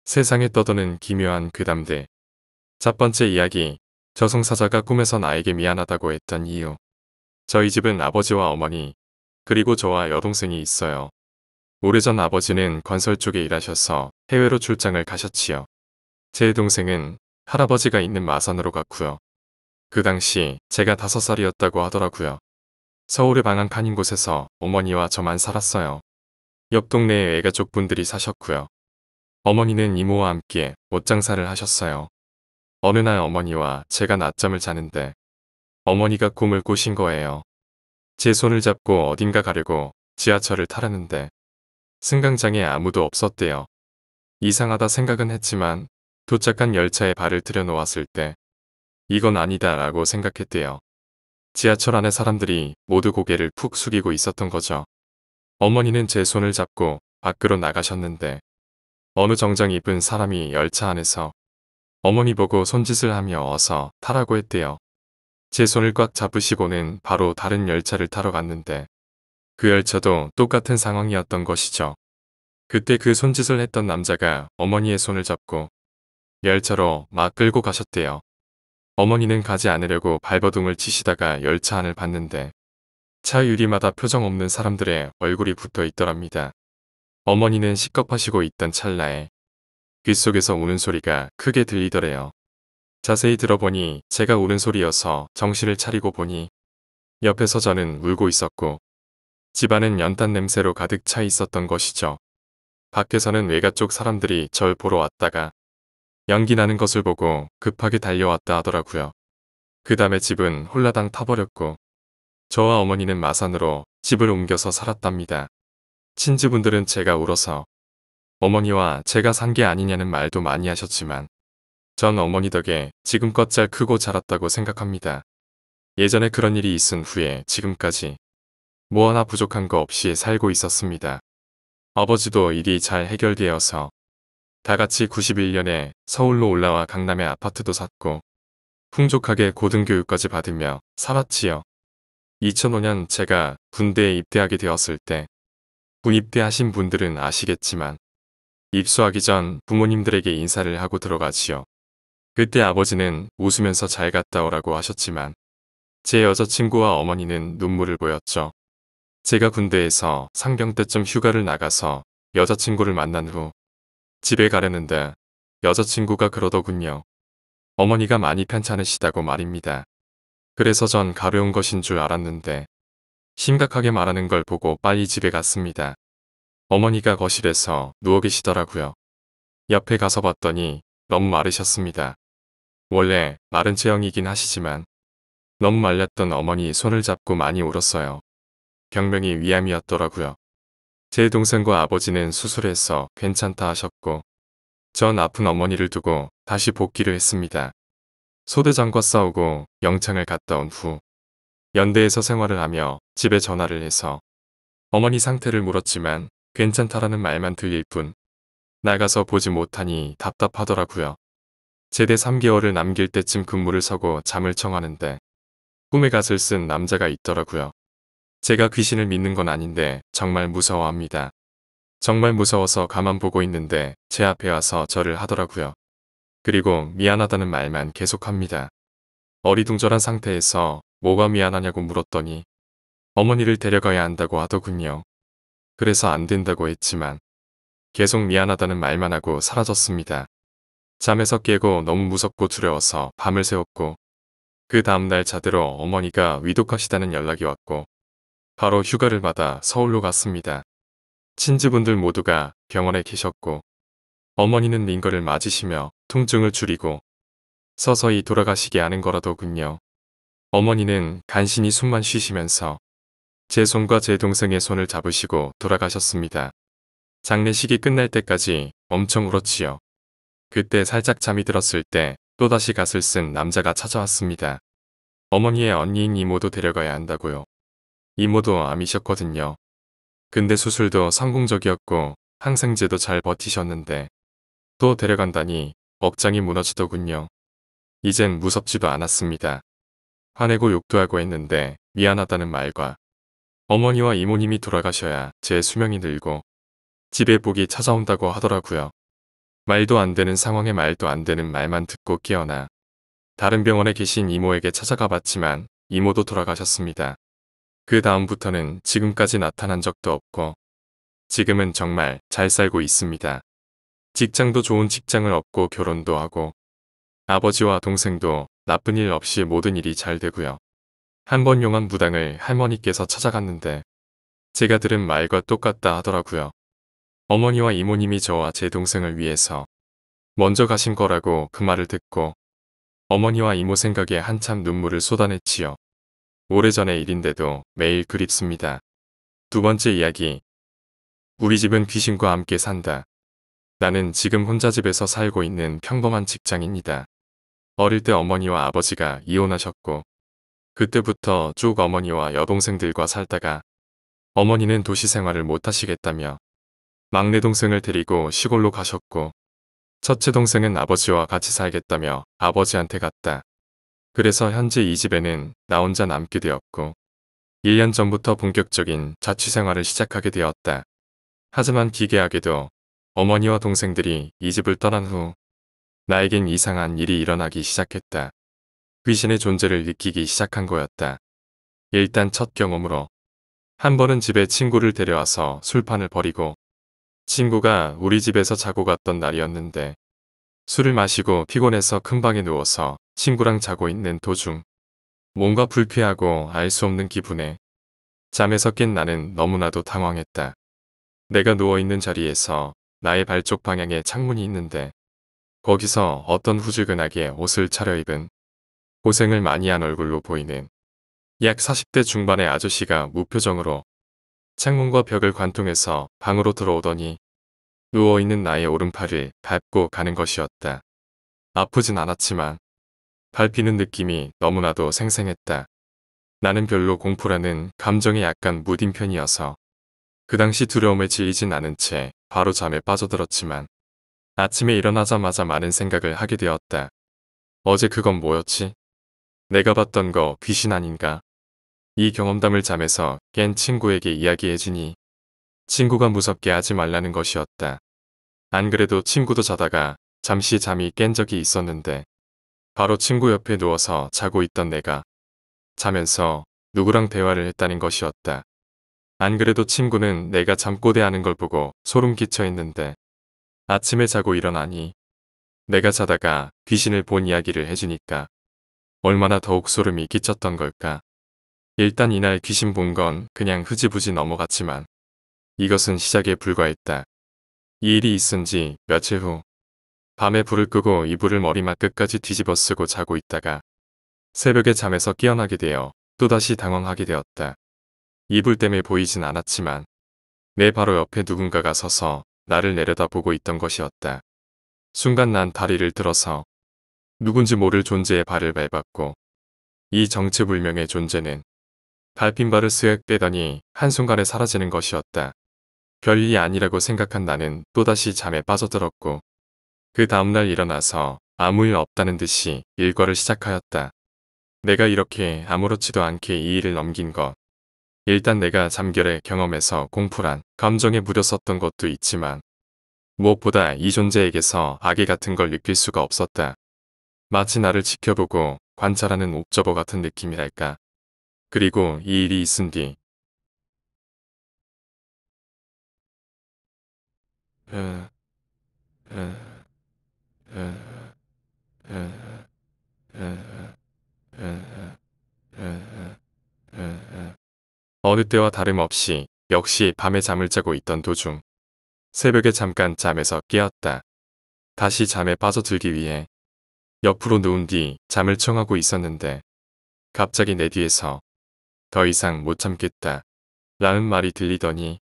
세상에 떠도는 기묘한 괴담들. 첫 번째 이야기. 저승사자가 꿈에서 나에게 미안하다고 했던 이유. 저희 집은 아버지와 어머니, 그리고 저와 여동생이 있어요. 오래전 아버지는 건설 쪽에 일하셔서 해외로 출장을 가셨지요. 제 동생은 할아버지가 있는 마산으로 갔고요. 그 당시 제가 5살이었다고 하더라고요. 서울의 방한칸인 곳에서 어머니와 저만 살았어요. 옆 동네에 애가족 분들이 사셨고요. 어머니는 이모와 함께 옷장사를 하셨어요. 어느 날 어머니와 제가 낮잠을 자는데 어머니가 꿈을 꾸신 거예요. 제 손을 잡고 어딘가 가려고 지하철을 타려는데 승강장에 아무도 없었대요. 이상하다 생각은 했지만 도착한 열차에 발을 들여놓았을 때 이건 아니다 라고 생각했대요. 지하철 안에 사람들이 모두 고개를 푹 숙이고 있었던 거죠. 어머니는 제 손을 잡고 밖으로 나가셨는데 어느 정장 입은 사람이 열차 안에서 어머니 보고 손짓을 하며 어서 타라고 했대요. 제 손을 꽉 잡으시고는 바로 다른 열차를 타러 갔는데 그 열차도 똑같은 상황이었던 것이죠. 그때 그 손짓을 했던 남자가 어머니의 손을 잡고 열차로 막 끌고 가셨대요. 어머니는 가지 않으려고 발버둥을 치시다가 열차 안을 봤는데 차 유리마다 표정 없는 사람들의 얼굴이 붙어 있더랍니다. 어머니는 식겁하시고 있던 찰나에 귓속에서 우는 소리가 크게 들리더래요. 자세히 들어보니 제가 우는 소리여서 정신을 차리고 보니 옆에서 저는 울고 있었고 집안은 연탄 냄새로 가득 차 있었던 것이죠. 밖에서는 외가 쪽 사람들이 절 보러 왔다가 연기 나는 것을 보고 급하게 달려왔다 하더라고요. 그 다음에 집은 홀라당 타버렸고 저와 어머니는 마산으로 집을 옮겨서 살았답니다. 친지분들은 제가 울어서 어머니와 제가 산 게 아니냐는 말도 많이 하셨지만 전 어머니 덕에 지금껏 잘 크고 자랐다고 생각합니다. 예전에 그런 일이 있은 후에 지금까지 뭐 하나 부족한 거 없이 살고 있었습니다. 아버지도 일이 잘 해결되어서 다 같이 91년에 서울로 올라와 강남에 아파트도 샀고 풍족하게 고등교육까지 받으며 살았지요. 2005년 제가 군대에 입대하게 되었을 때 군입대하신 분들은 아시겠지만 입소하기 전 부모님들에게 인사를 하고 들어가지요. 그때 아버지는 웃으면서 잘 갔다 오라고 하셨지만 제 여자친구와 어머니는 눈물을 보였죠. 제가 군대에서 상병 때쯤 휴가를 나가서 여자친구를 만난 후 집에 가려는데 여자친구가 그러더군요. 어머니가 많이 편찮으시다고 말입니다. 그래서 전 가벼운 것인 줄 알았는데 심각하게 말하는 걸 보고 빨리 집에 갔습니다. 어머니가 거실에서 누워 계시더라고요. 옆에 가서 봤더니 너무 마르셨습니다. 원래 마른 체형이긴 하시지만 너무 말랐던 어머니 손을 잡고 많이 울었어요. 병명이 위암이었더라고요. 제 동생과 아버지는 수술해서 괜찮다 하셨고 전 아픈 어머니를 두고 다시 복귀를 했습니다. 소대장과 싸우고 영창을 갔다 온 후 연대에서 생활을 하며 집에 전화를 해서 어머니 상태를 물었지만 괜찮다라는 말만 들릴 뿐 나가서 보지 못하니 답답하더라고요. 제대 3개월을 남길 때쯤 근무를 서고 잠을 청하는데 꿈에 갓을 쓴 남자가 있더라고요. 제가 귀신을 믿는 건 아닌데 정말 무서워합니다. 정말 무서워서 가만 보고 있는데 제 앞에 와서 절을 하더라고요. 그리고 미안하다는 말만 계속합니다. 어리둥절한 상태에서 뭐가 미안하냐고 물었더니 어머니를 데려가야 한다고 하더군요. 그래서 안 된다고 했지만 계속 미안하다는 말만 하고 사라졌습니다. 잠에서 깨고 너무 무섭고 두려워서 밤을 새웠고 그 다음날 자대로 어머니가 위독하시다는 연락이 왔고 바로 휴가를 받아 서울로 갔습니다. 친지분들 모두가 병원에 계셨고 어머니는 링거를 맞으시며 통증을 줄이고 서서히 돌아가시게 하는 거라더군요. 어머니는 간신히 숨만 쉬시면서 제 손과 제 동생의 손을 잡으시고 돌아가셨습니다. 장례식이 끝날 때까지 엄청 울었지요. 그때 살짝 잠이 들었을 때 또다시 갓을 쓴 남자가 찾아왔습니다. 어머니의 언니인 이모도 데려가야 한다고요. 이모도 암이셨거든요. 근데 수술도 성공적이었고 항생제도 잘 버티셨는데 또 데려간다니 억장이 무너지더군요. 이젠 무섭지도 않았습니다. 화내고 욕도 하고 했는데 미안하다는 말과 어머니와 이모님이 돌아가셔야 제 수명이 늘고 집에 복이 찾아온다고 하더라고요. 말도 안 되는 상황에 말도 안 되는 말만 듣고 깨어나 다른 병원에 계신 이모에게 찾아가 봤지만 이모도 돌아가셨습니다. 그 다음부터는 지금까지 나타난 적도 없고 지금은 정말 잘 살고 있습니다. 직장도 좋은 직장을 얻고 결혼도 하고 아버지와 동생도 나쁜 일 없이 모든 일이 잘 되고요. 한 번 용한 무당을 할머니께서 찾아갔는데 제가 들은 말과 똑같다 하더라고요. 어머니와 이모님이 저와 제 동생을 위해서 먼저 가신 거라고 그 말을 듣고 어머니와 이모 생각에 한참 눈물을 쏟아냈지요. 오래전의 일인데도 매일 그립습니다. 두 번째 이야기. 우리 집은 귀신과 함께 산다. 나는 지금 혼자 집에서 살고 있는 평범한 직장인이다. 어릴 때 어머니와 아버지가 이혼하셨고 그때부터 쭉 어머니와 여동생들과 살다가 어머니는 도시 생활을 못 하시겠다며 막내 동생을 데리고 시골로 가셨고 첫째 동생은 아버지와 같이 살겠다며 아버지한테 갔다. 그래서 현재 이 집에는 나 혼자 남게 되었고 1년 전부터 본격적인 자취 생활을 시작하게 되었다. 하지만 기괴하게도 어머니와 동생들이 이 집을 떠난 후 나에겐 이상한 일이 일어나기 시작했다. 귀신의 존재를 느끼기 시작한 거였다. 일단 첫 경험으로 한 번은 집에 친구를 데려와서 술판을 벌이고 친구가 우리 집에서 자고 갔던 날이었는데 술을 마시고 피곤해서 큰 방에 누워서 친구랑 자고 있는 도중 뭔가 불쾌하고 알 수 없는 기분에 잠에서 깬 나는 너무나도 당황했다. 내가 누워있는 자리에서 나의 발쪽 방향에 창문이 있는데 거기서 어떤 후줄근하게 옷을 차려입은 고생을 많이 한 얼굴로 보이는 약 40대 중반의 아저씨가 무표정으로 창문과 벽을 관통해서 방으로 들어오더니 누워있는 나의 오른팔을 밟고 가는 것이었다. 아프진 않았지만 밟히는 느낌이 너무나도 생생했다. 나는 별로 공포라는 감정에 약간 무딘 편이어서 그 당시 두려움에 질리진 않은 채 바로 잠에 빠져들었지만 아침에 일어나자마자 많은 생각을 하게 되었다. 어제 그건 뭐였지? 내가 봤던 거 귀신 아닌가? 이 경험담을 잠에서 깬 친구에게 이야기해주니 친구가 무섭게 하지 말라는 것이었다. 안 그래도 친구도 자다가 잠시 잠이 깬 적이 있었는데 바로 친구 옆에 누워서 자고 있던 내가 자면서 누구랑 대화를 했다는 것이었다. 안 그래도 친구는 내가 잠꼬대하는 걸 보고 소름 끼쳐 있는데 아침에 자고 일어나니 내가 자다가 귀신을 본 이야기를 해주니까 얼마나 더욱 소름이 끼쳤던 걸까. 일단 이날 귀신 본 건 그냥 흐지부지 넘어갔지만 이것은 시작에 불과했다. 이 일이 있은 지 며칠 후 밤에 불을 끄고 이불을 머리맡 끝까지 뒤집어 쓰고 자고 있다가 새벽에 잠에서 깨어나게 되어 또다시 당황하게 되었다. 이불 때문에 보이진 않았지만 내 바로 옆에 누군가가 서서 나를 내려다보고 있던 것이었다. 순간 난 다리를 들어서 누군지 모를 존재의 발을 밟았고 이 정체불명의 존재는 밟힌 발을 쓱 빼더니 한순간에 사라지는 것이었다. 별일이 아니라고 생각한 나는 또다시 잠에 빠져들었고 그 다음날 일어나서 아무 일 없다는 듯이 일과를 시작하였다. 내가 이렇게 아무렇지도 않게 이 일을 넘긴 것. 일단 내가 잠결에 경험해서 공포란 감정에 무뎌섰던 것도 있지만 무엇보다 이 존재에게서 악의 같은 걸 느낄 수가 없었다. 마치 나를 지켜보고 관찰하는 옵저버 같은 느낌이랄까. 그리고 이 일이 있은 뒤 어느 때와 다름없이 역시 밤에 잠을 자고 있던 도중 새벽에 잠깐 잠에서 깨었다. 다시 잠에 빠져들기 위해 옆으로 누운 뒤 잠을 청하고 있었는데 갑자기 내 뒤에서 더 이상 못 참겠다 라는 말이 들리더니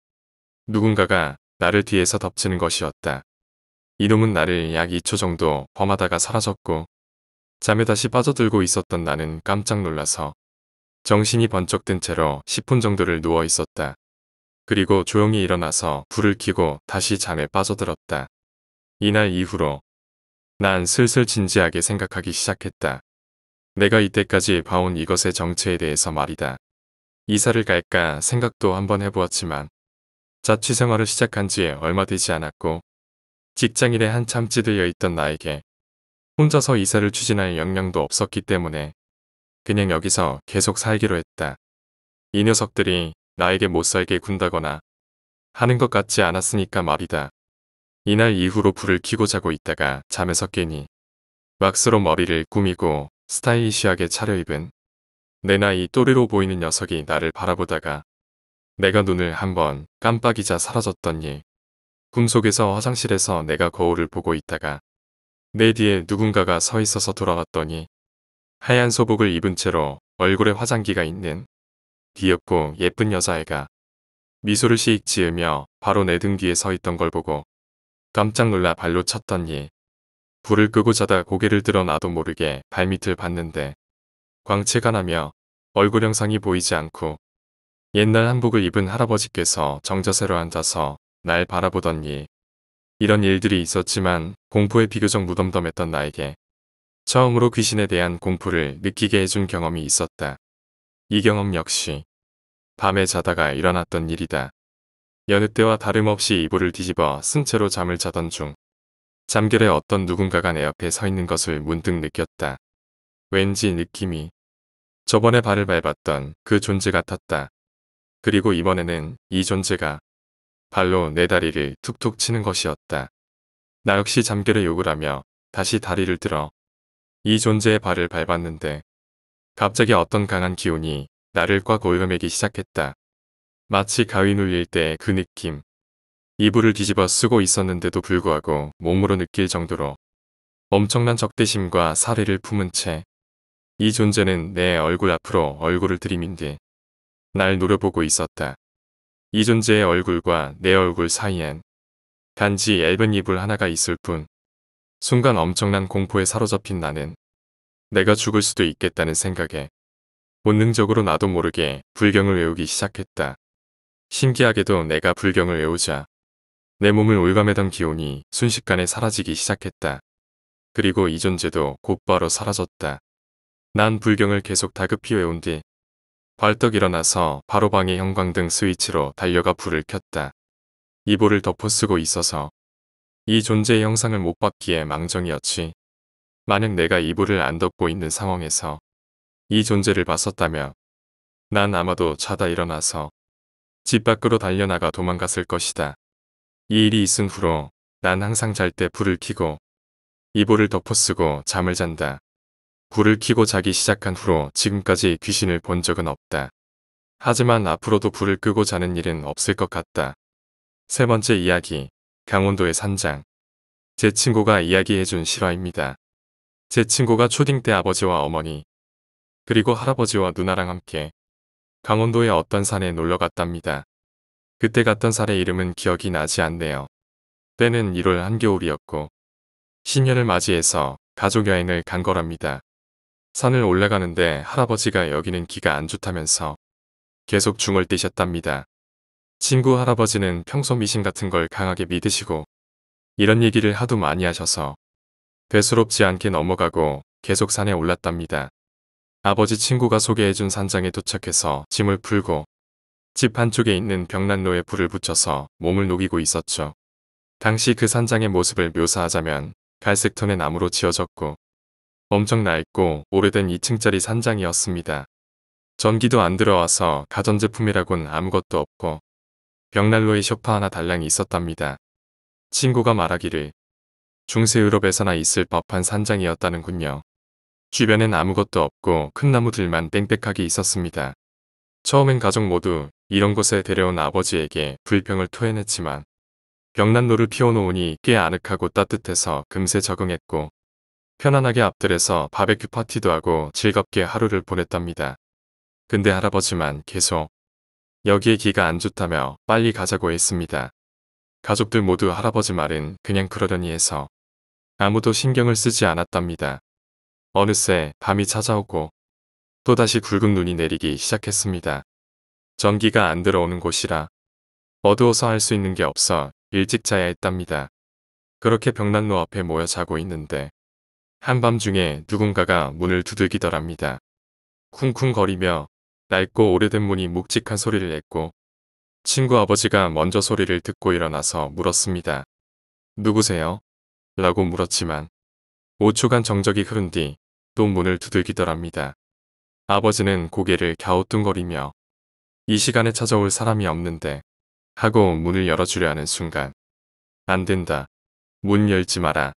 누군가가 나를 뒤에서 덮치는 것이었다. 이놈은 나를 약 2초 정도 범하다가 사라졌고 잠에 다시 빠져들고 있었던 나는 깜짝 놀라서 정신이 번쩍 든 채로 10분 정도를 누워 있었다. 그리고 조용히 일어나서 불을 켜고 다시 잠에 빠져들었다. 이날 이후로 난 슬슬 진지하게 생각하기 시작했다. 내가 이때까지 봐온 이것의 정체에 대해서 말이다. 이사를 갈까 생각도 한번 해보았지만 자취 생활을 시작한 지 얼마 되지 않았고 직장일에 한참 찌들려 있던 나에게 혼자서 이사를 추진할 역량도 없었기 때문에 그냥 여기서 계속 살기로 했다. 이 녀석들이 나에게 못살게 군다거나 하는 것 같지 않았으니까 말이다. 이날 이후로 불을 켜고 자고 있다가 잠에서 깨니 왁스로 머리를 꾸미고 스타일리시하게 차려입은 내 나이 또래로 보이는 녀석이 나를 바라보다가 내가 눈을 한번 깜빡이자 사라졌던 일. 꿈속에서 화장실에서 내가 거울을 보고 있다가 내 뒤에 누군가가 서 있어서 돌아왔더니 하얀 소복을 입은 채로 얼굴에 화장기가 있는 귀엽고 예쁜 여자애가 미소를 씩 지으며 바로 내 등 뒤에 서 있던 걸 보고 깜짝 놀라 발로 찼던 일. 불을 끄고 자다 고개를 들어 나도 모르게 발밑을 봤는데 광채가 나며 얼굴 형상이 보이지 않고 옛날 한복을 입은 할아버지께서 정자세로 앉아서 날 바라보던 일. 이런 일들이 있었지만 공포에 비교적 무덤덤했던 나에게 처음으로 귀신에 대한 공포를 느끼게 해준 경험이 있었다. 이 경험 역시 밤에 자다가 일어났던 일이다. 여느 때와 다름없이 이불을 뒤집어 쓴 채로 잠을 자던 중 잠결에 어떤 누군가가 내 옆에 서 있는 것을 문득 느꼈다. 왠지 느낌이 저번에 발을 밟았던 그 존재 같았다. 그리고 이번에는 이 존재가 발로 내 다리를 툭툭 치는 것이었다. 나 역시 잠결에 욕을 하며 다시 다리를 들어 이 존재의 발을 밟았는데 갑자기 어떤 강한 기운이 나를 꽉 올려매기 시작했다. 마치 가위 눌릴 때 그 느낌. 이불을 뒤집어 쓰고 있었는데도 불구하고 몸으로 느낄 정도로 엄청난 적대심과 사리를 품은 채 이 존재는 내 얼굴 앞으로 얼굴을 들이민 뒤 날 노려보고 있었다. 이 존재의 얼굴과 내 얼굴 사이엔 단지 얇은 이불 하나가 있을 뿐 순간 엄청난 공포에 사로잡힌 나는 내가 죽을 수도 있겠다는 생각에 본능적으로 나도 모르게 불경을 외우기 시작했다. 신기하게도 내가 불경을 외우자 내 몸을 올가매던 기운이 순식간에 사라지기 시작했다. 그리고 이 존재도 곧바로 사라졌다. 난 불경을 계속 다급히 외운 뒤 벌떡 일어나서 바로 방의 형광등 스위치로 달려가 불을 켰다. 이불을 덮어쓰고 있어서 이 존재의 형상을 못 봤기에 망정이었지. 만약 내가 이불을 안 덮고 있는 상황에서 이 존재를 봤었다면 난 아마도 자다 일어나서 집 밖으로 달려나가 도망갔을 것이다. 이 일이 있은 후로 난 항상 잘 때 불을 켜고 이불을 덮어쓰고 잠을 잔다. 불을 켜고 자기 시작한 후로 지금까지 귀신을 본 적은 없다. 하지만 앞으로도 불을 끄고 자는 일은 없을 것 같다. 세 번째 이야기, 강원도의 산장. 제 친구가 이야기해준 실화입니다. 제 친구가 초딩 때 아버지와 어머니, 그리고 할아버지와 누나랑 함께 강원도의 어떤 산에 놀러 갔답니다. 그때 갔던 산의 이름은 기억이 나지 않네요. 때는 1월 한겨울이었고 신년을 맞이해서 가족여행을 간 거랍니다. 산을 올라가는데 할아버지가 여기는 기가 안 좋다면서 계속 중을 떼셨답니다. 친구 할아버지는 평소 미신 같은 걸 강하게 믿으시고 이런 얘기를 하도 많이 하셔서 대수롭지 않게 넘어가고 계속 산에 올랐답니다. 아버지 친구가 소개해준 산장에 도착해서 짐을 풀고 집 한쪽에 있는 벽난로에 불을 붙여서 몸을 녹이고 있었죠. 당시 그 산장의 모습을 묘사하자면 갈색 톤의 나무로 지어졌고 엄청 낡고 오래된 2층짜리 산장이었습니다. 전기도 안 들어와서 가전제품이라곤 아무것도 없고 벽난로에 소파 하나 달랑 있었답니다. 친구가 말하기를 중세 유럽에서나 있을 법한 산장이었다는군요. 주변엔 아무것도 없고 큰 나무들만 뺑빽하게 있었습니다. 처음엔 가족 모두 이런 곳에 데려온 아버지에게 불평을 토해냈지만 벽난로를 피워놓으니 꽤 아늑하고 따뜻해서 금세 적응했고 편안하게 앞들에서 바베큐 파티도 하고 즐겁게 하루를 보냈답니다. 근데 할아버지만 계속 여기에 기가 안 좋다며 빨리 가자고 했습니다. 가족들 모두 할아버지 말은 그냥 그러려니 해서 아무도 신경을 쓰지 않았답니다. 어느새 밤이 찾아오고 또다시 굵은 눈이 내리기 시작했습니다. 전기가 안 들어오는 곳이라 어두워서 할 수 있는 게 없어 일찍 자야 했답니다. 그렇게 벽난로 앞에 모여 자고 있는데 한밤중에 누군가가 문을 두들기더랍니다. 쿵쿵거리며 낡고 오래된 문이 묵직한 소리를 냈고 친구 아버지가 먼저 소리를 듣고 일어나서 물었습니다. 누구세요? 라고 물었지만 5초간 정적이 흐른 뒤 또 문을 두들기더랍니다. 아버지는 고개를 갸우뚱거리며 이 시간에 찾아올 사람이 없는데 하고 문을 열어주려 하는 순간 안 된다. 문 열지 마라.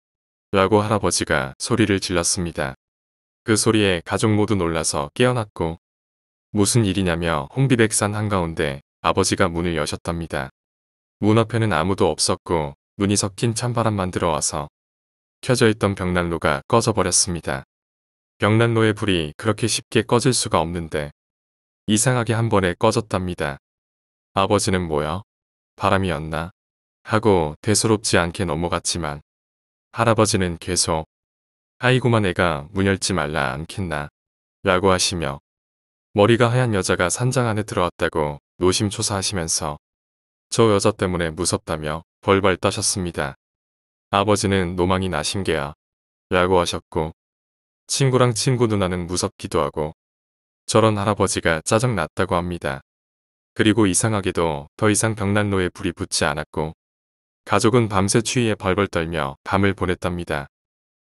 라고 할아버지가 소리를 질렀습니다. 그 소리에 가족 모두 놀라서 깨어났고 무슨 일이냐며 홍비백산 한가운데 아버지가 문을 여셨답니다. 문 앞에는 아무도 없었고 눈이 섞인 찬바람만 들어와서 켜져 있던 벽난로가 꺼져버렸습니다. 벽난로의 불이 그렇게 쉽게 꺼질 수가 없는데 이상하게 한 번에 꺼졌답니다. 아버지는 뭐야? 바람이었나? 하고 대수롭지 않게 넘어갔지만 할아버지는 계속 아이고만 애가 문 열지 말라 않겠나? 라고 하시며 머리가 하얀 여자가 산장 안에 들어왔다고 노심초사하시면서 저 여자 때문에 무섭다며 벌벌 떠셨습니다. 아버지는 노망이 나신 게야 라고 하셨고 친구랑 친구 누나는 무섭기도 하고 저런 할아버지가 짜증났다고 합니다. 그리고 이상하게도 더 이상 벽난로에 불이 붙지 않았고 가족은 밤새 추위에 벌벌 떨며 밤을 보냈답니다.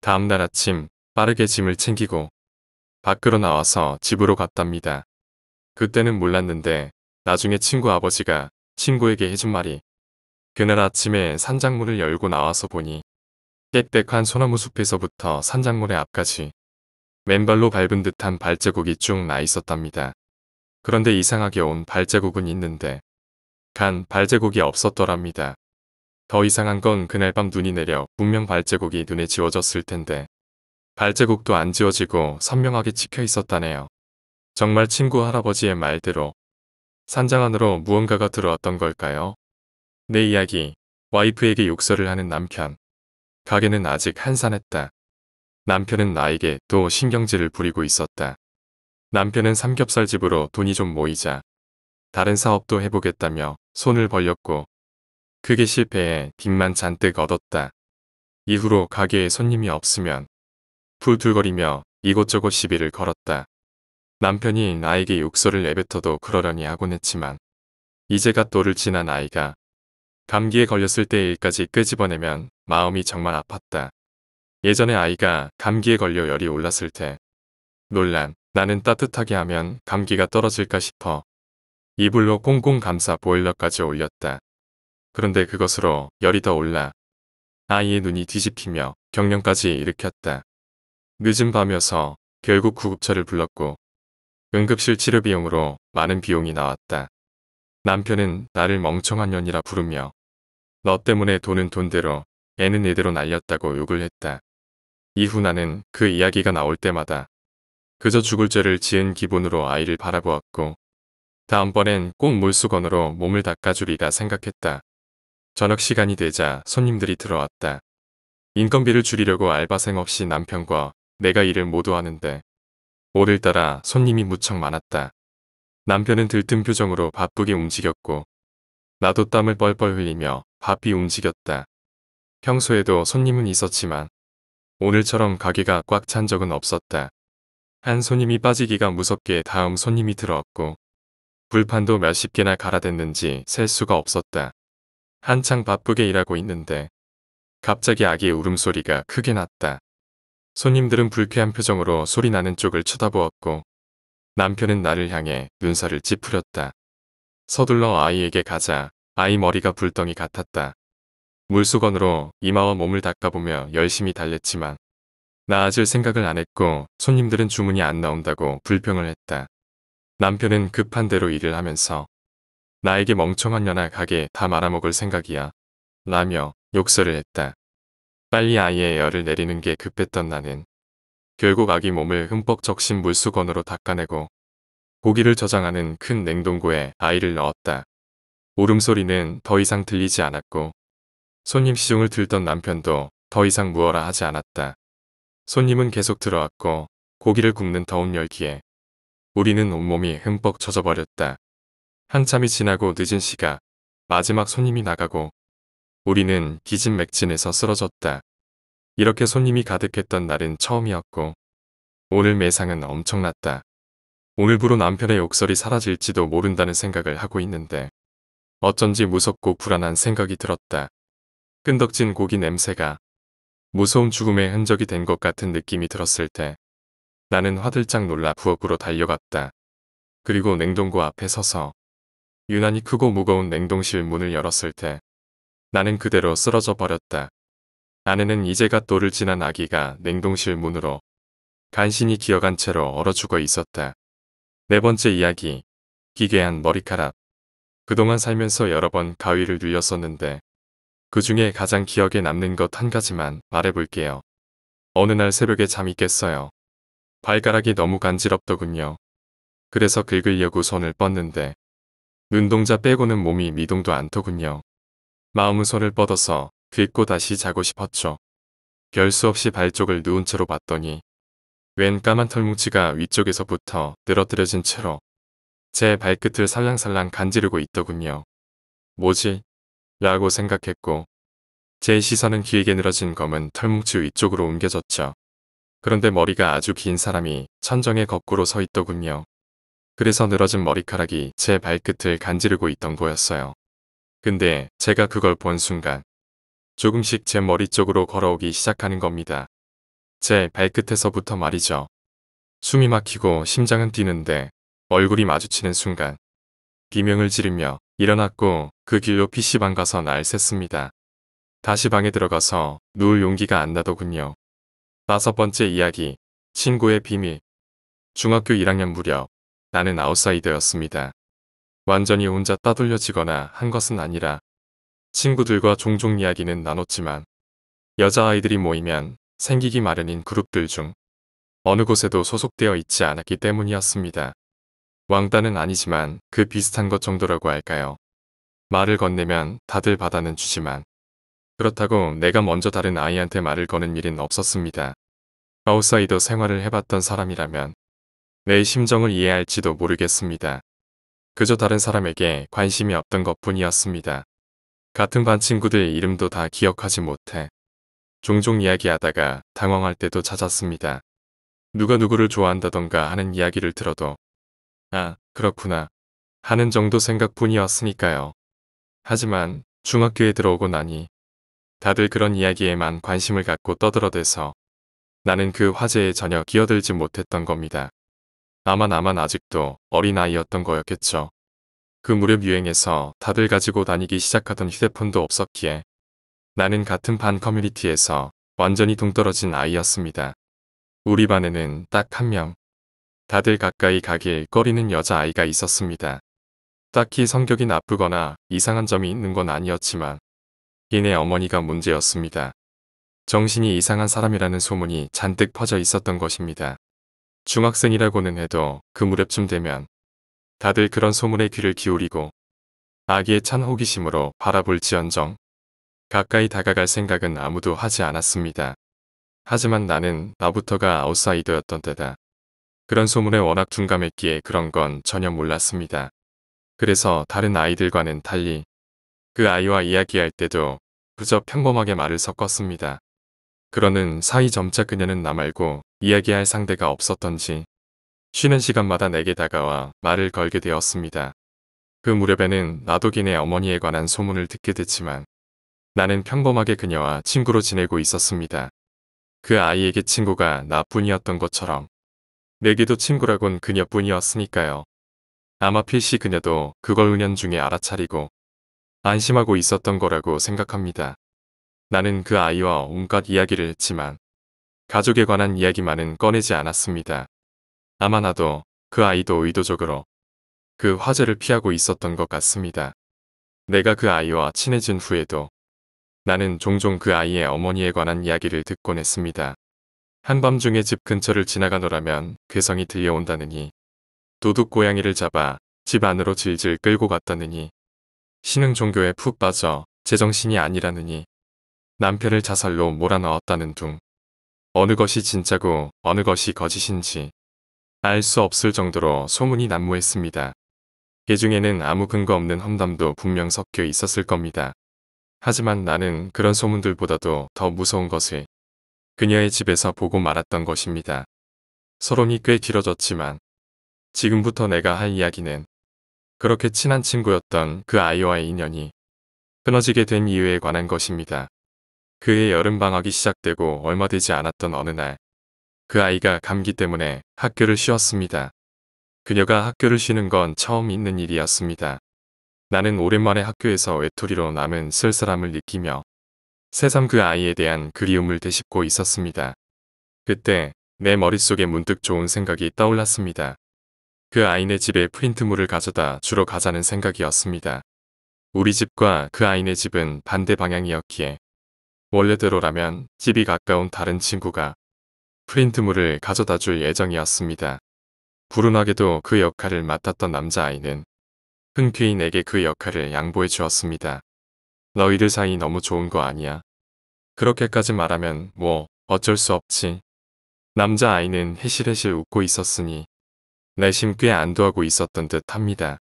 다음날 아침 빠르게 짐을 챙기고 밖으로 나와서 집으로 갔답니다. 그때는 몰랐는데 나중에 친구 아버지가 친구에게 해준 말이 그날 아침에 산장문을 열고 나와서 보니 빽빽한 소나무 숲에서부터 산장문의 앞까지 맨발로 밟은 듯한 발자국이 쭉 나 있었답니다. 그런데 이상하게 온 발자국은 있는데 간 발자국이 없었더랍니다. 더 이상한 건 그날 밤 눈이 내려 분명 발자국이 눈에 지워졌을 텐데 발자국도 안 지워지고 선명하게 찍혀 있었다네요. 정말 친구 할아버지의 말대로 산장 안으로 무언가가 들어왔던 걸까요? 내 이야기, 와이프에게 욕설을 하는 남편. 가게는 아직 한산했다. 남편은 나에게 또 신경질을 부리고 있었다. 남편은 삼겹살집으로 돈이 좀 모이자 다른 사업도 해보겠다며 손을 벌렸고 그게 실패해 빚만 잔뜩 얻었다. 이후로 가게에 손님이 없으면 툴툴거리며 이곳저곳 시비를 걸었다. 남편이 나에게 욕설을 내뱉어도 그러려니 하곤 했지만 이제가 또를 지난 아이가 감기에 걸렸을 때의 일까지 끄집어내면 마음이 정말 아팠다. 예전에 아이가 감기에 걸려 열이 올랐을 때 놀란 나는 따뜻하게 하면 감기가 떨어질까 싶어 이불로 꽁꽁 감싸 보일러까지 올렸다. 그런데 그것으로 열이 더 올라 아이의 눈이 뒤집히며 경련까지 일으켰다. 늦은 밤이어서 결국 구급차를 불렀고 응급실 치료 비용으로 많은 비용이 나왔다. 남편은 나를 멍청한 년이라 부르며 너 때문에 돈은 돈대로 애는 애대로 날렸다고 욕을 했다. 이후 나는 그 이야기가 나올 때마다 그저 죽을 죄를 지은 기분으로 아이를 바라보았고 다음번엔 꼭 물수건으로 몸을 닦아주리라 생각했다. 저녁 시간이 되자 손님들이 들어왔다. 인건비를 줄이려고 알바생 없이 남편과 내가 일을 모두 하는데 오늘따라 손님이 무척 많았다. 남편은 들뜬 표정으로 바쁘게 움직였고 나도 땀을 뻘뻘 흘리며 바삐 움직였다. 평소에도 손님은 있었지만 오늘처럼 가게가 꽉 찬 적은 없었다. 한 손님이 빠지기가 무섭게 다음 손님이 들어왔고 불판도 몇십 개나 갈아댔는지 셀 수가 없었다. 한창 바쁘게 일하고 있는데 갑자기 아기의 울음소리가 크게 났다. 손님들은 불쾌한 표정으로 소리 나는 쪽을 쳐다보았고 남편은 나를 향해 눈살을 찌푸렸다. 서둘러 아이에게 가자 아이 머리가 불덩이 같았다. 물수건으로 이마와 몸을 닦아보며 열심히 달랬지만 나아질 생각을 안 했고 손님들은 주문이 안 나온다고 불평을 했다. 남편은 급한 대로 일을 하면서 나에게 멍청한 년아 가게 다 말아먹을 생각이야 라며 욕설을 했다. 빨리 아이의 열을 내리는 게 급했던 나는 결국 아기 몸을 흠뻑 적신 물수건으로 닦아내고 고기를 저장하는 큰 냉동고에 아이를 넣었다. 울음소리는 더 이상 들리지 않았고 손님 시중을 들던 남편도 더 이상 무어라 하지 않았다. 손님은 계속 들어왔고 고기를 굽는 더운 열기에 우리는 온몸이 흠뻑 젖어버렸다. 한참이 지나고 늦은 시각 마지막 손님이 나가고 우리는 기진맥진해서 쓰러졌다. 이렇게 손님이 가득했던 날은 처음이었고 오늘 매상은 엄청났다. 오늘부로 남편의 욕설이 사라질지도 모른다는 생각을 하고 있는데 어쩐지 무섭고 불안한 생각이 들었다. 끈덕진 고기 냄새가 무서운 죽음의 흔적이 된 것 같은 느낌이 들었을 때 나는 화들짝 놀라 부엌으로 달려갔다. 그리고 냉동고 앞에 서서 유난히 크고 무거운 냉동실 문을 열었을 때 나는 그대로 쓰러져 버렸다. 안에는 이제 갓 돌을 지난 아기가 냉동실 문으로 간신히 기어간 채로 얼어 죽어 있었다. 네 번째 이야기. 기괴한 머리카락. 그동안 살면서 여러 번 가위를 눌렸었는데 그 중에 가장 기억에 남는 것 한 가지만 말해볼게요. 어느 날 새벽에 잠이 깼어요. 발가락이 너무 간지럽더군요. 그래서 긁으려고 손을 뻗는데 눈동자 빼고는 몸이 미동도 않더군요. 마음은 손을 뻗어서 긁고 다시 자고 싶었죠. 별 수 없이 발 쪽을 누운 채로 봤더니 웬 까만 털뭉치가 위쪽에서부터 늘어뜨려진 채로 제 발끝을 살랑살랑 간지르고 있더군요. 뭐지? 라고 생각했고 제 시선은 길게 늘어진 검은 털뭉치 위쪽으로 옮겨졌죠. 그런데 머리가 아주 긴 사람이 천정에 거꾸로 서 있더군요. 그래서 늘어진 머리카락이 제 발끝을 간지르고 있던 거였어요. 근데 제가 그걸 본 순간 조금씩 제 머리 쪽으로 걸어오기 시작하는 겁니다. 제 발끝에서부터 말이죠. 숨이 막히고 심장은 뛰는데 얼굴이 마주치는 순간 비명을 지르며 일어났고 그 길로 PC방 가서 날 샜습니다. 다시 방에 들어가서 누울 용기가 안 나더군요. 다섯 번째 이야기. 친구의 비밀. 중학교 1학년 무렵 나는 아웃사이더였습니다. 완전히 혼자 따돌려지거나 한 것은 아니라 친구들과 종종 이야기는 나눴지만 여자아이들이 모이면 생기기 마련인 그룹들 중 어느 곳에도 소속되어 있지 않았기 때문이었습니다. 왕따는 아니지만 그 비슷한 것 정도라고 할까요. 말을 건네면 다들 받아는 주지만 그렇다고 내가 먼저 다른 아이한테 말을 거는 일은 없었습니다. 아웃사이더 생활을 해봤던 사람이라면 내 심정을 이해할지도 모르겠습니다. 그저 다른 사람에게 관심이 없던 것뿐이었습니다. 같은 반 친구들 이름도 다 기억하지 못해 종종 이야기하다가 당황할 때도 잦았습니다. 누가 누구를 좋아한다던가 하는 이야기를 들어도 아, 그렇구나 하는 정도 생각뿐이었으니까요. 하지만 중학교에 들어오고 나니 다들 그런 이야기에만 관심을 갖고 떠들어대서 나는 그 화제에 전혀 끼어들지 못했던 겁니다. 아마 나만 아직도 어린아이였던 거였겠죠. 그 무렵 유행해서 다들 가지고 다니기 시작하던 휴대폰도 없었기에 나는 같은 반 커뮤니티에서 완전히 동떨어진 아이였습니다. 우리 반에는 딱 한 명, 다들 가까이 가길 꺼리는 여자아이가 있었습니다. 딱히 성격이 나쁘거나 이상한 점이 있는 건 아니었지만 걔네 어머니가 문제였습니다. 정신이 이상한 사람이라는 소문이 잔뜩 퍼져 있었던 것입니다. 중학생이라고는 해도 그 무렵쯤 되면 다들 그런 소문에 귀를 기울이고 아기의 찬 호기심으로 바라볼지언정 가까이 다가갈 생각은 아무도 하지 않았습니다. 하지만 나는 나부터가 아웃사이더였던 때다. 그런 소문에 워낙 둔감했기에 그런 건 전혀 몰랐습니다. 그래서 다른 아이들과는 달리 그 아이와 이야기할 때도 그저 평범하게 말을 섞었습니다. 그러는 사이 점차 그녀는 나 말고 이야기할 상대가 없었던지 쉬는 시간마다 내게 다가와 말을 걸게 되었습니다. 그 무렵에는 나도 걔네 어머니에 관한 소문을 듣게 됐지만 나는 평범하게 그녀와 친구로 지내고 있었습니다. 그 아이에게 친구가 나뿐이었던 것처럼 내게도 친구라곤 그녀뿐이었으니까요. 아마 필시 그녀도 그걸 은연중에 알아차리고 안심하고 있었던 거라고 생각합니다. 나는 그 아이와 온갖 이야기를 했지만 가족에 관한 이야기만은 꺼내지 않았습니다. 아마 나도 그 아이도 의도적으로 그 화제를 피하고 있었던 것 같습니다. 내가 그 아이와 친해진 후에도 나는 종종 그 아이의 어머니에 관한 이야기를 듣곤 했습니다. 한밤중에 집 근처를 지나가노라면 괴성이 들려온다느니 도둑 고양이를 잡아 집 안으로 질질 끌고 갔다느니 신흥 종교에 푹 빠져 제정신이 아니라느니 남편을 자살로 몰아넣었다는 둥 어느 것이 진짜고 어느 것이 거짓인지 알 수 없을 정도로 소문이 난무했습니다. 그 중에는 아무 근거 없는 험담도 분명 섞여 있었을 겁니다. 하지만 나는 그런 소문들보다도 더 무서운 것을 그녀의 집에서 보고 말았던 것입니다. 서론이 꽤 길어졌지만 지금부터 내가 할 이야기는 그렇게 친한 친구였던 그 아이와의 인연이 끊어지게 된 이유에 관한 것입니다. 그의 여름방학이 시작되고 얼마 되지 않았던 어느 날, 그 아이가 감기 때문에 학교를 쉬었습니다. 그녀가 학교를 쉬는 건 처음 있는 일이었습니다. 나는 오랜만에 학교에서 외톨이로 남은 쓸쓸함을 느끼며 새삼 그 아이에 대한 그리움을 되씹고 있었습니다. 그때 내 머릿속에 문득 좋은 생각이 떠올랐습니다. 그 아이네 집에 프린트물을 가져다 주러 가자는 생각이었습니다. 우리 집과 그 아이네 집은 반대 방향이었기에 원래대로라면 집이 가까운 다른 친구가 프린트물을 가져다 줄 예정이었습니다. 불운하게도 그 역할을 맡았던 남자아이는 흔쾌히 내게 그 역할을 양보해 주었습니다. 너희들 사이 너무 좋은 거 아니야? 그렇게까지 말하면 뭐 어쩔 수 없지. 남자아이는 해실해실 웃고 있었으니 내심 꽤 안도하고 있었던 듯 합니다.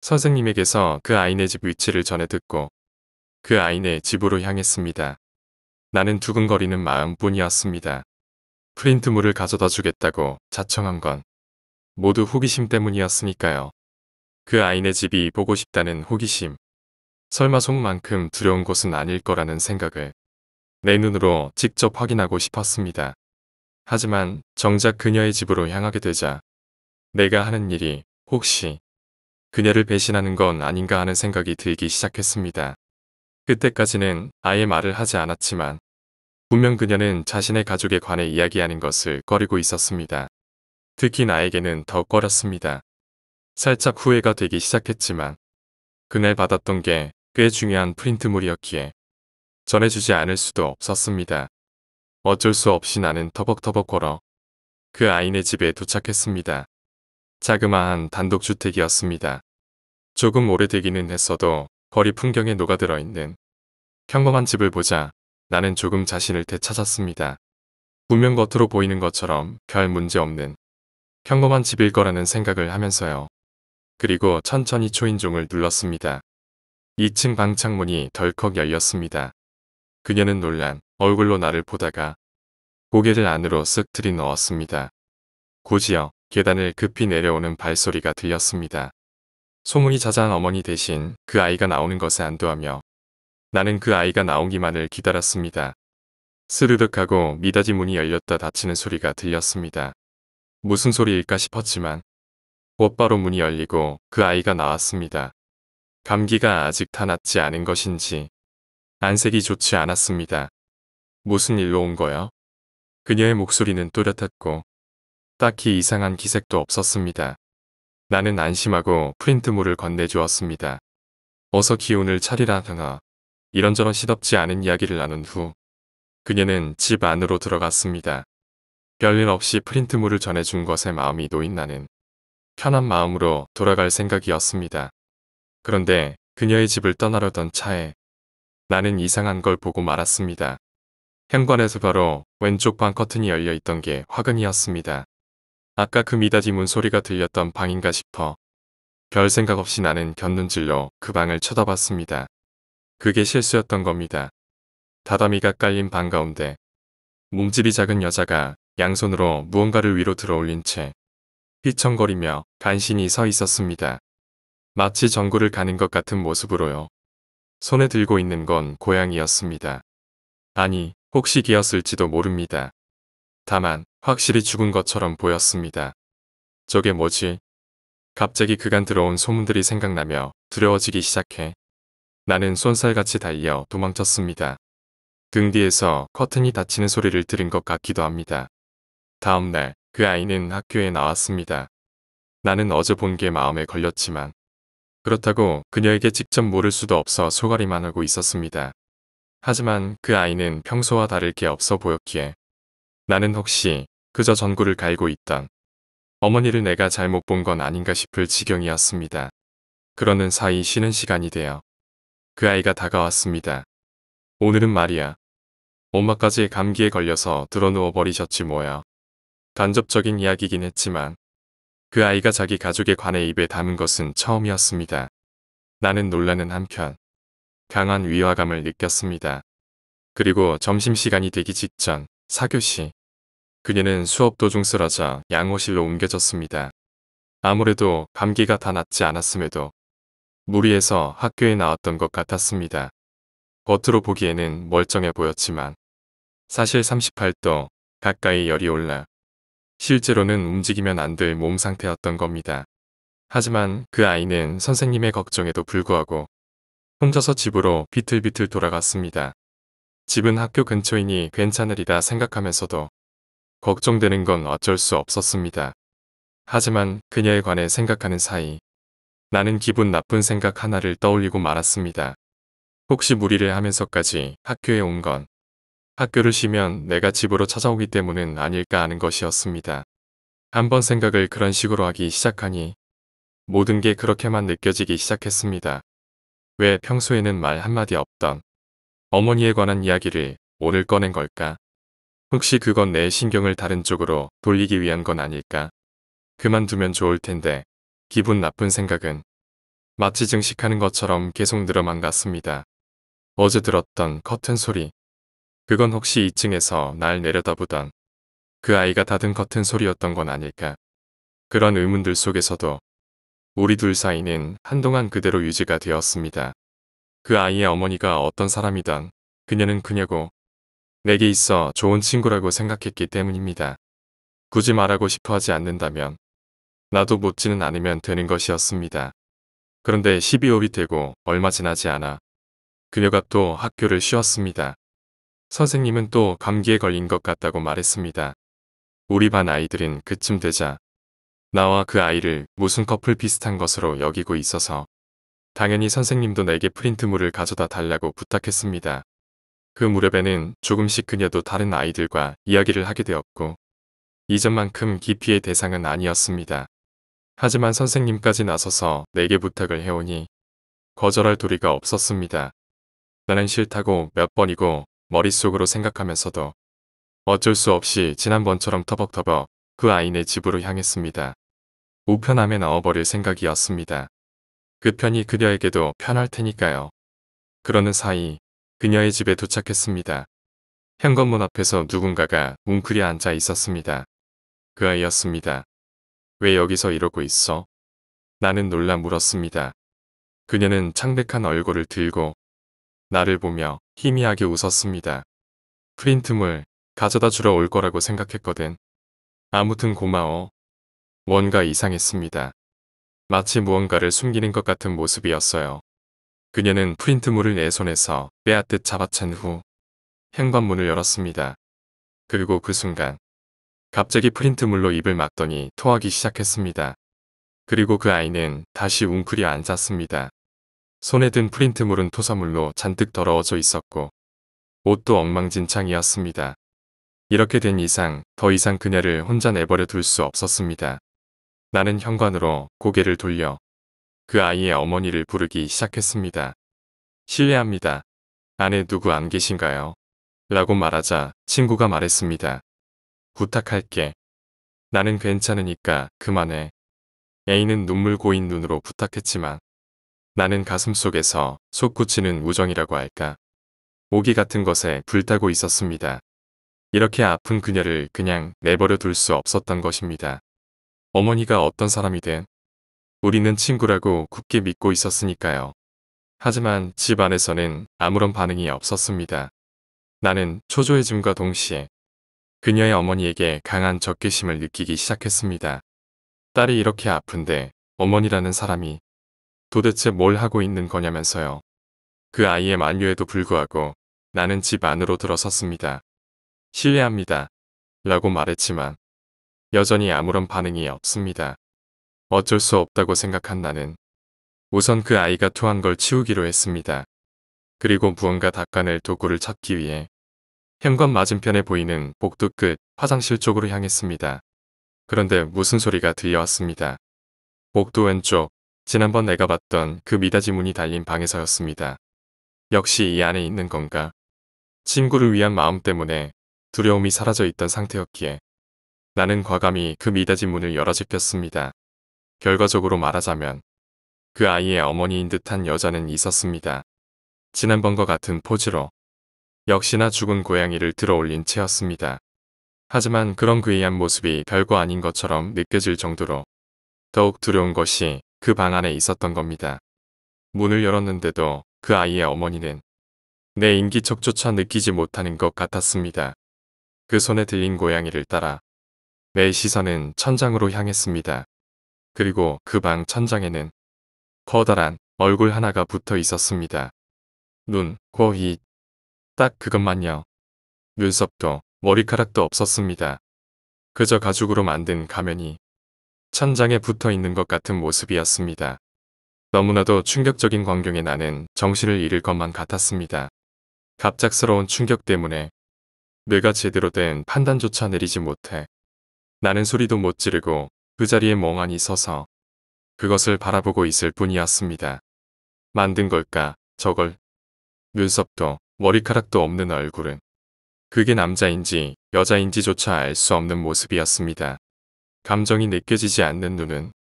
선생님에게서 그 아이네 집 위치를 전해 듣고 그 아이네 집으로 향했습니다. 나는 두근거리는 마음뿐이었습니다. 프린트물을 가져다 주겠다고 자청한 건 모두 호기심 때문이었으니까요. 그 아이네 집이 보고 싶다는 호기심. 설마 속만큼 두려운 곳은 아닐 거라는 생각을 내 눈으로 직접 확인하고 싶었습니다. 하지만 정작 그녀의 집으로 향하게 되자 내가 하는 일이 혹시 그녀를 배신하는 건 아닌가 하는 생각이 들기 시작했습니다. 그때까지는 아예 말을 하지 않았지만 분명 그녀는 자신의 가족에 관해 이야기하는 것을 꺼리고 있었습니다. 특히 나에게는 더 꺼렸습니다. 살짝 후회가 되기 시작했지만 그날 받았던 게 꽤 중요한 프린트물이었기에 전해주지 않을 수도 없었습니다. 어쩔 수 없이 나는 터벅터벅 걸어 그 아이네 집에 도착했습니다. 자그마한 단독주택이었습니다. 조금 오래되기는 했어도 거리 풍경에 녹아들어 있는 평범한 집을 보자 나는 조금 자신을 되찾았습니다. 분명 겉으로 보이는 것처럼 별 문제 없는 평범한 집일 거라는 생각을 하면서요. 그리고 천천히 초인종을 눌렀습니다. 2층 방 창문이 덜컥 열렸습니다. 그녀는 놀란 얼굴로 나를 보다가 고개를 안으로 쓱 들이넣었습니다. 곧이어 계단을 급히 내려오는 발소리가 들렸습니다. 소문이 자자한 어머니 대신 그 아이가 나오는 것에 안도하며 나는 그 아이가 나오기만을 기다렸습니다. 스르륵하고 미닫이 문이 열렸다 닫히는 소리가 들렸습니다. 무슨 소리일까 싶었지만 곧바로 문이 열리고 그 아이가 나왔습니다. 감기가 아직 다 낫지 않은 것인지 안색이 좋지 않았습니다. 무슨 일로 온 거야? 그녀의 목소리는 또렷했고 딱히 이상한 기색도 없었습니다. 나는 안심하고 프린트물을 건네주었습니다. 어서 기운을 차리라 하나 이런저런 시덥지 않은 이야기를 나눈 후 그녀는 집 안으로 들어갔습니다. 별일 없이 프린트물을 전해준 것에 마음이 놓인 나는 편한 마음으로 돌아갈 생각이었습니다. 그런데 그녀의 집을 떠나려던 차에 나는 이상한 걸 보고 말았습니다. 현관에서 바로 왼쪽 방 커튼이 열려 있던 게 화근이었습니다. 아까 그 미닫이 문 소리가 들렸던 방인가 싶어 별 생각 없이 나는 곁눈질로 그 방을 쳐다봤습니다. 그게 실수였던 겁니다. 다다미가 깔린 방 가운데 몸집이 작은 여자가 양손으로 무언가를 위로 들어올린 채 휘청거리며 간신히 서 있었습니다. 마치 전구를 가는 것 같은 모습으로요. 손에 들고 있는 건 고양이였습니다. 아니, 혹시 개였을지도 모릅니다. 다만 확실히 죽은 것처럼 보였습니다. 저게 뭐지? 갑자기 그간 들어온 소문들이 생각나며 두려워지기 시작해 나는 쏜살같이 달려 도망쳤습니다. 등 뒤에서 커튼이 닫히는 소리를 들은 것 같기도 합니다. 다음 날 그 아이는 학교에 나왔습니다. 나는 어제 본 게 마음에 걸렸지만 그렇다고 그녀에게 직접 물을 수도 없어 소가리만 하고 있었습니다. 하지만 그 아이는 평소와 다를 게 없어 보였기에 나는 혹시 그저 전구를 갈고 있던 어머니를 내가 잘못 본 건 아닌가 싶을 지경이었습니다. 그러는 사이 쉬는 시간이 되어 그 아이가 다가왔습니다. 오늘은 말이야. 엄마까지 감기에 걸려서 드러누워 버리셨지 뭐야. 간접적인 이야기긴 했지만 그 아이가 자기 가족에 관해 입에 담은 것은 처음이었습니다. 나는 놀라는 한편 강한 위화감을 느꼈습니다. 그리고 점심시간이 되기 직전 4교시 그녀는 수업 도중 쓰러져 양호실로 옮겨졌습니다. 아무래도 감기가 다 낫지 않았음에도 무리해서 학교에 나왔던 것 같았습니다. 겉으로 보기에는 멀쩡해 보였지만 사실 38도 가까이 열이 올라 실제로는 움직이면 안 될 몸 상태였던 겁니다. 하지만 그 아이는 선생님의 걱정에도 불구하고 혼자서 집으로 비틀비틀 돌아갔습니다. 집은 학교 근처이니 괜찮으리라 생각하면서도 걱정되는 건 어쩔 수 없었습니다. 하지만 그녀에 관해 생각하는 사이 나는 기분 나쁜 생각 하나를 떠올리고 말았습니다. 혹시 무리를 하면서까지 학교에 온 건 학교를 쉬면 내가 집으로 찾아오기 때문은 아닐까 하는 것이었습니다. 한번 생각을 그런 식으로 하기 시작하니 모든 게 그렇게만 느껴지기 시작했습니다. 왜 평소에는 말 한마디 없던 어머니에 관한 이야기를 오늘 꺼낸 걸까? 혹시 그건 내 신경을 다른 쪽으로 돌리기 위한 건 아닐까? 그만두면 좋을 텐데 기분 나쁜 생각은 마치 증식하는 것처럼 계속 늘어만 갔습니다. 어제 들었던 커튼 소리. 그건 혹시 2층에서 날 내려다보던 그 아이가 닫은 커튼 소리였던 건 아닐까? 그런 의문들 속에서도 우리 둘 사이는 한동안 그대로 유지가 되었습니다. 그 아이의 어머니가 어떤 사람이든 그녀는 그녀고 내게 있어 좋은 친구라고 생각했기 때문입니다. 굳이 말하고 싶어 하지 않는다면 나도 묻지는 않으면 되는 것이었습니다. 그런데 12월이 되고 얼마 지나지 않아 그녀가 또 학교를 쉬었습니다. 선생님은 또 감기에 걸린 것 같다고 말했습니다. 우리 반 아이들은 그쯤 되자 나와 그 아이를 무슨 커플 비슷한 것으로 여기고 있어서 당연히 선생님도 내게 프린트물을 가져다 달라고 부탁했습니다. 그 무렵에는 조금씩 그녀도 다른 아이들과 이야기를 하게 되었고 이전만큼 기피의 대상은 아니었습니다. 하지만 선생님까지 나서서 내게 부탁을 해오니 거절할 도리가 없었습니다. 나는 싫다고 몇 번이고 머릿속으로 생각하면서도 어쩔 수 없이 지난번처럼 터벅터벅 그 아이네 집으로 향했습니다. 우편함에 넣어버릴 생각이었습니다. 그 편이 그녀에게도 편할 테니까요. 그러는 사이 그녀의 집에 도착했습니다. 현관문 앞에서 누군가가 웅크려 앉아 있었습니다. 그 아이였습니다. 왜 여기서 이러고 있어? 나는 놀라 물었습니다. 그녀는 창백한 얼굴을 들고 나를 보며 희미하게 웃었습니다. 프린트물 가져다 주러 올 거라고 생각했거든. 아무튼 고마워. 뭔가 이상했습니다. 마치 무언가를 숨기는 것 같은 모습이었어요. 그녀는 프린트물을 내 손에서 빼앗듯 잡아챈 후 현관문을 열었습니다. 그리고 그 순간 갑자기 프린트물로 입을 막더니 토하기 시작했습니다. 그리고 그 아이는 다시 웅크려 앉았습니다. 손에 든 프린트물은 토사물로 잔뜩 더러워져 있었고 옷도 엉망진창이었습니다. 이렇게 된 이상 더 이상 그녀를 혼자 내버려 둘 수 없었습니다. 나는 현관으로 고개를 돌려 그 아이의 어머니를 부르기 시작했습니다. 실례합니다. 안에 누구 안 계신가요? 라고 말하자 친구가 말했습니다. 부탁할게. 나는 괜찮으니까 그만해. A는 눈물 고인 눈으로 부탁했지만 나는 가슴속에서 솟구치는 우정이라고 할까. 모기 같은 것에 불타고 있었습니다. 이렇게 아픈 그녀를 그냥 내버려 둘 수 없었던 것입니다. 어머니가 어떤 사람이든 우리는 친구라고 굳게 믿고 있었으니까요. 하지만 집 안에서는 아무런 반응이 없었습니다. 나는 초조해짐과 동시에 그녀의 어머니에게 강한 적개심을 느끼기 시작했습니다. 딸이 이렇게 아픈데 어머니라는 사람이 도대체 뭘 하고 있는 거냐면서요. 그 아이의 만류에도 불구하고 나는 집 안으로 들어섰습니다. 실례합니다. 라고 말했지만 여전히 아무런 반응이 없습니다. 어쩔 수 없다고 생각한 나는 우선 그 아이가 토한 걸 치우기로 했습니다. 그리고 무언가 닦아낼 도구를 찾기 위해 현관 맞은편에 보이는 복도 끝 화장실 쪽으로 향했습니다. 그런데 무슨 소리가 들려왔습니다. 복도 왼쪽, 지난번 내가 봤던 그 미닫이 문이 달린 방에서였습니다. 역시 이 안에 있는 건가? 친구를 위한 마음 때문에 두려움이 사라져 있던 상태였기에 나는 과감히 그 미닫이 문을 열어 제꼈습니다. 결과적으로 말하자면 그 아이의 어머니인 듯한 여자는 있었습니다. 지난번과 같은 포즈로 역시나 죽은 고양이를 들어올린 채였습니다. 하지만 그런 괴이한 모습이 별거 아닌 것처럼 느껴질 정도로 더욱 두려운 것이 그 방 안에 있었던 겁니다. 문을 열었는데도 그 아이의 어머니는 내 인기척조차 느끼지 못하는 것 같았습니다. 그 손에 들린 고양이를 따라 내 시선은 천장으로 향했습니다. 그리고 그 방 천장에는 커다란 얼굴 하나가 붙어 있었습니다. 눈, 코, 입. 딱 그것만요. 눈썹도 머리카락도 없었습니다. 그저 가죽으로 만든 가면이 천장에 붙어 있는 것 같은 모습이었습니다. 너무나도 충격적인 광경에 나는 정신을 잃을 것만 같았습니다. 갑작스러운 충격 때문에 뇌가 제대로 된 판단조차 내리지 못해 나는 소리도 못 지르고 그 자리에 멍하니 서서 그것을 바라보고 있을 뿐이었습니다. 만든 걸까, 저걸? 눈썹도 머리카락도 없는 얼굴은 그게 남자인지 여자인지조차 알 수 없는 모습이었습니다. 감정이 느껴지지 않는 눈은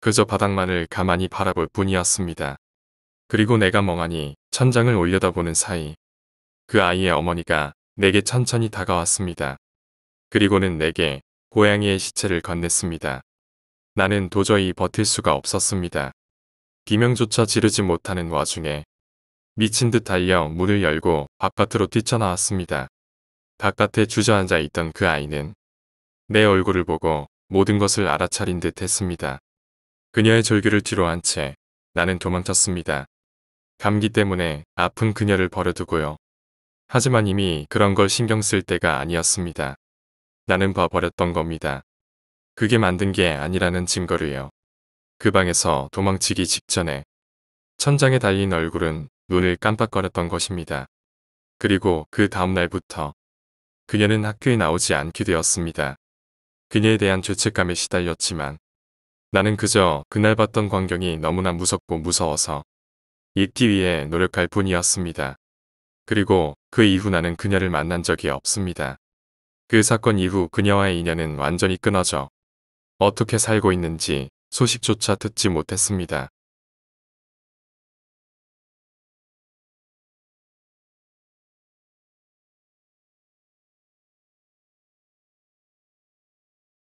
그저 바닥만을 가만히 바라볼 뿐이었습니다. 그리고 내가 멍하니 천장을 올려다보는 사이 그 아이의 어머니가 내게 천천히 다가왔습니다. 그리고는 내게 고양이의 시체를 건넸습니다. 나는 도저히 버틸 수가 없었습니다. 비명조차 지르지 못하는 와중에 미친 듯 달려 문을 열고 바깥으로 뛰쳐나왔습니다. 바깥에 주저앉아 있던 그 아이는 내 얼굴을 보고 모든 것을 알아차린 듯 했습니다. 그녀의 졸규를 뒤로 한 채 나는 도망쳤습니다. 감기 때문에 아픈 그녀를 버려두고요. 하지만 이미 그런 걸 신경 쓸 때가 아니었습니다. 나는 봐버렸던 겁니다. 그게 만든 게 아니라는 증거를요. 그 방에서 도망치기 직전에 천장에 달린 얼굴은 눈을 깜빡거렸던 것입니다. 그리고 그 다음날부터 그녀는 학교에 나오지 않게 되었습니다. 그녀에 대한 죄책감에 시달렸지만 나는 그저 그날 봤던 광경이 너무나 무섭고 무서워서 잊기 위해 노력할 뿐이었습니다. 그리고 그 이후 나는 그녀를 만난 적이 없습니다. 그 사건 이후 그녀와의 인연은 완전히 끊어져 어떻게 살고 있는지 소식조차 듣지 못했습니다.